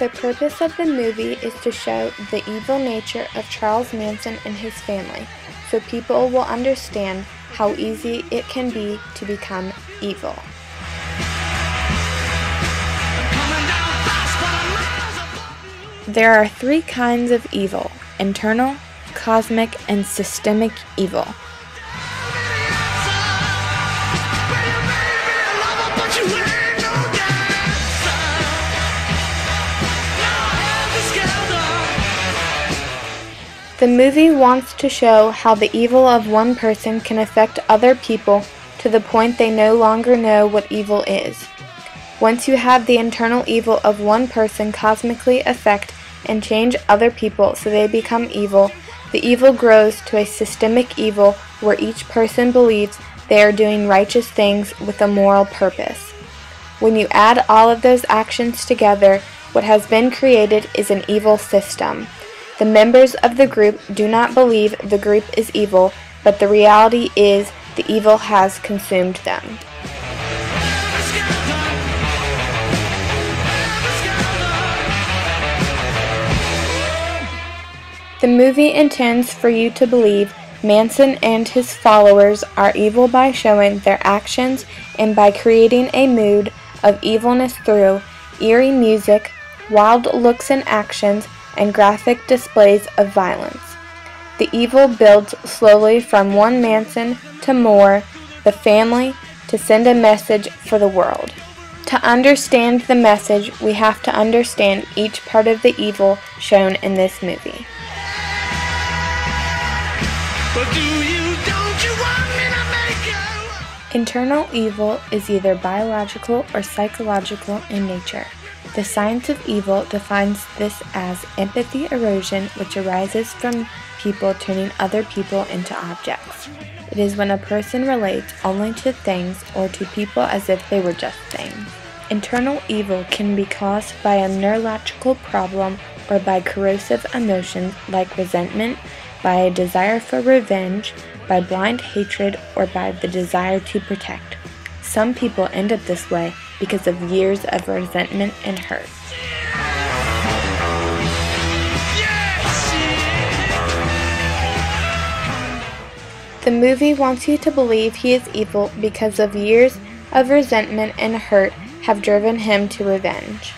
The purpose of the movie is to show the evil nature of Charles Manson and his family, so people will understand how easy it can be to become evil. There are three kinds of evil: internal, cosmic, and systemic evil. The movie wants to show how the evil of one person can affect other people to the point they no longer know what evil is. Once you have the internal evil of one person cosmically affect and change other people so they become evil, the evil grows to a systemic evil where each person believes they are doing righteous things with a moral purpose. When you add all of those actions together, what has been created is an evil system. The members of the group do not believe the group is evil, but the reality is the evil has consumed them. The movie intends for you to believe Manson and his followers are evil by showing their actions and by creating a mood of evilness through eerie music, wild looks and actions, and graphic displays of violence. The evil builds slowly from one Manson to more, the family, to send a message for the world. To understand the message, we have to understand each part of the evil shown in this movie. Internal evil is either biological or psychological in nature. The science of evil defines this as empathy erosion, which arises from people turning other people into objects. It is when a person relates only to things or to people as if they were just things. Internal evil can be caused by a neurological problem or by corrosive emotions like resentment, by a desire for revenge, by blind hatred, or by the desire to protect. Some people end up this way because of years of resentment and hurt. The movie wants you to believe he is evil because of years of resentment and hurt have driven him to revenge.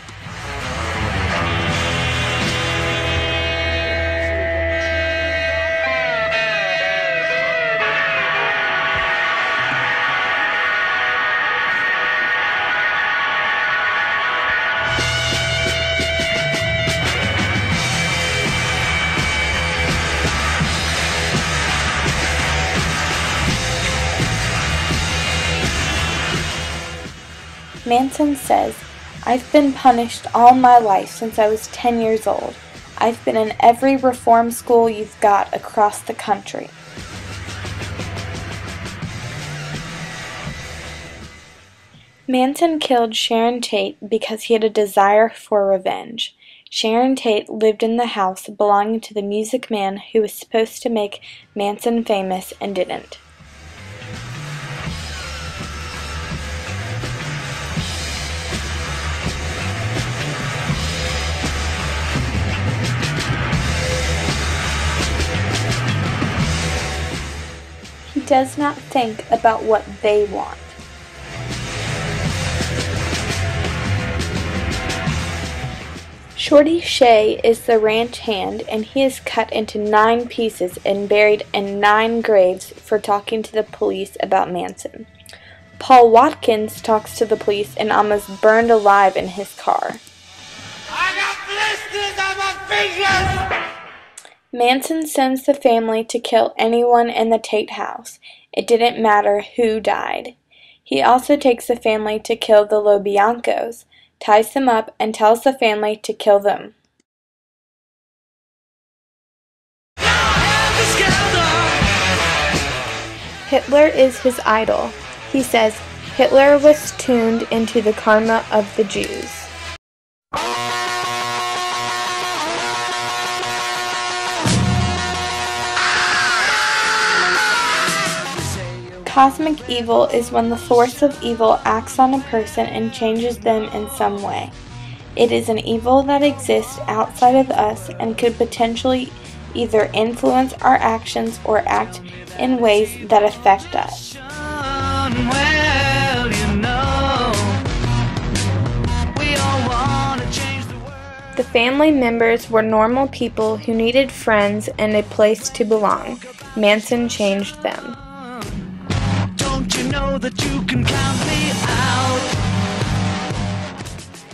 Manson says, "I've been punished all my life since I was 10 years old. I've been in every reform school you've got across the country." Manson killed Sharon Tate because he had a desire for revenge. Sharon Tate lived in the house belonging to the music man who was supposed to make Manson famous and didn't. He does not think about what they want. Shorty Shea is the ranch hand, and he is cut into 9 pieces and buried in 9 graves for talking to the police about Manson. Paul Watkins talks to the police and almost burned alive in his car. I got blisters on my fingers! Manson sends the family to kill anyone in the Tate house. It didn't matter who died. He also takes the family to kill the LoBiancos, ties them up, and tells the family to kill them. Hitler is his idol. He says Hitler was tuned into the karma of the Jews. Cosmic evil is when the force of evil acts on a person and changes them in some way. It is an evil that exists outside of us and could potentially either influence our actions or act in ways that affect us. The family members were normal people who needed friends and a place to belong. Manson changed them. Don't you know that you can count me out?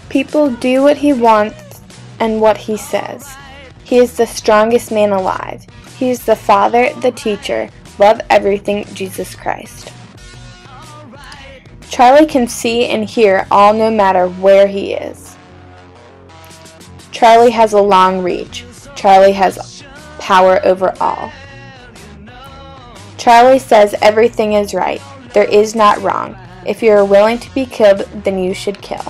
People do what he wants and what he says. He is the strongest man alive. He is the Father, the teacher. Love everything, Jesus Christ. Charlie can see and hear all no matter where he is. Charlie has a long reach. Charlie has power over all. Charlie says everything is right. There is not wrong. If you are willing to be killed, then you should kill.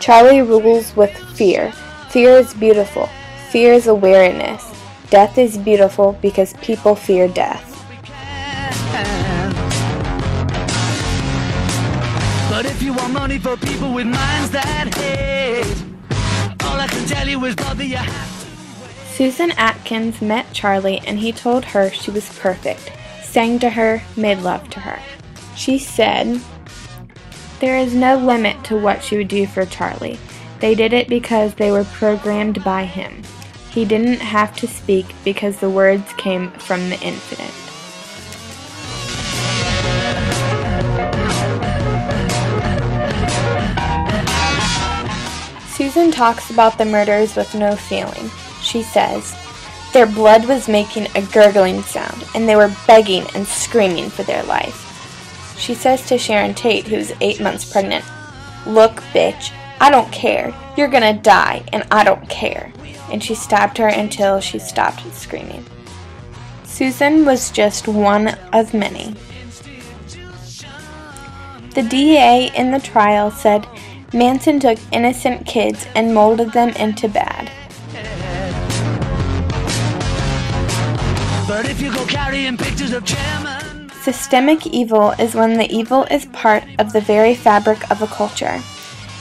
Charlie rules with fear. Fear is beautiful. Fear is awareness. Death is beautiful because people fear death. But if you want money for people with minds that hate, all I can tell you is brother, you have to. Susan Atkins met Charlie and he told her she was perfect, sang to her, made love to her. She said there is no limit to what she would do for Charlie. They did it because they were programmed by him. He didn't have to speak because the words came from the infinite. Susan talks about the murders with no feeling. She says, their blood was making a gurgling sound, and they were begging and screaming for their life. She says to Sharon Tate, who's 8 months pregnant, look, bitch, I don't care. You're gonna die, and I don't care. And she stabbed her until she stopped screaming. Susan was just one of many. The DA in the trial said Manson took innocent kids and molded them into bad. But if you go carrying pictures of chairman. Systemic evil is when the evil is part of the very fabric of a culture.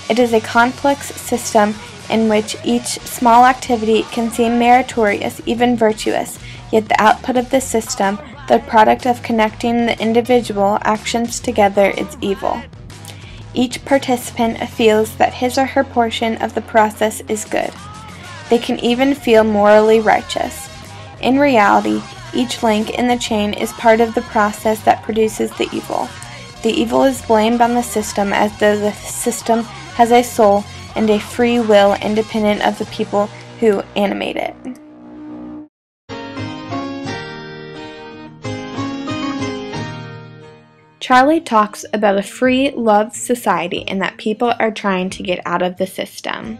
It is a complex system in which each small activity can seem meritorious, even virtuous, yet the output of the system, the product of connecting the individual actions together, is evil. Each participant feels that his or her portion of the process is good. They can even feel morally righteous. In reality, each link in the chain is part of the process that produces the evil. The evil is blamed on the system as though the system has a soul and a free will independent of the people who animate it. Charlie talks about a free love society and that people are trying to get out of the system.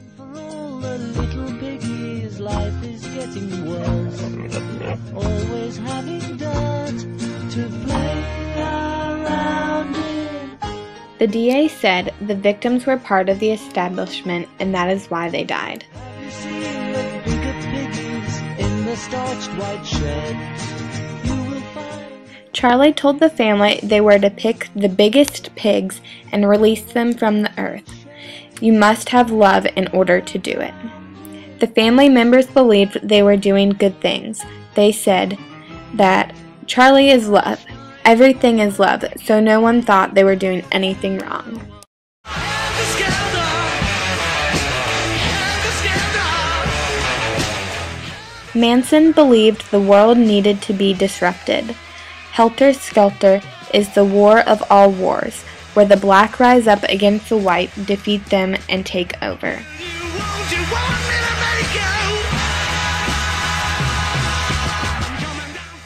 The DA said the victims were part of the establishment and that is why they died. Charlie told the family they were to pick the biggest pigs and release them from the earth. You must have love in order to do it. The family members believed they were doing good things. They said that Charlie is love. Everything is love, so no one thought they were doing anything wrong. Manson believed the world needed to be disrupted. Helter Skelter is the war of all wars, where the black rise up against the white, defeat them, and take over.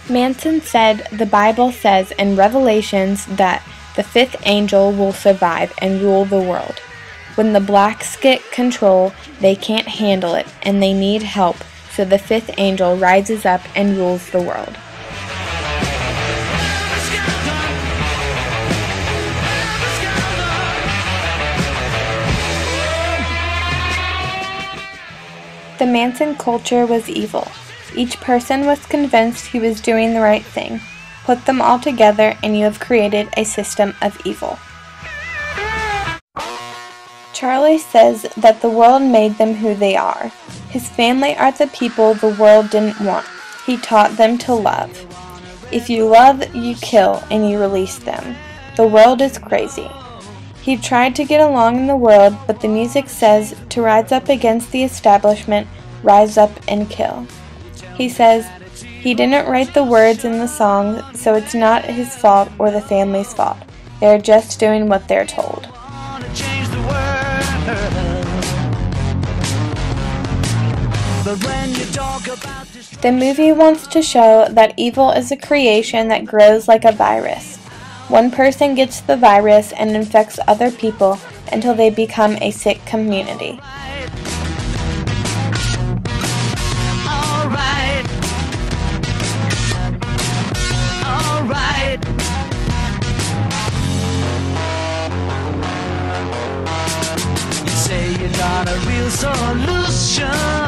Manson said the Bible says in Revelations that the fifth angel will survive and rule the world. When the blacks get control, they can't handle it and they need help, so the fifth angel rises up and rules the world. The Manson culture was evil. Each person was convinced he was doing the right thing. Put them all together and you have created a system of evil. Charlie says that the world made them who they are. His family are the people the world didn't want. He taught them to love. If you love, you kill, and you release them. The world is crazy. He tried to get along in the world, but the music says to rise up against the establishment, rise up and kill. He says he didn't write the words in the song, so it's not his fault or the family's fault. They're just doing what they're told. The movie wants to show that evil is a creation that grows like a virus. One person gets the virus and infects other people until they become a sick community. You say you got a real solution.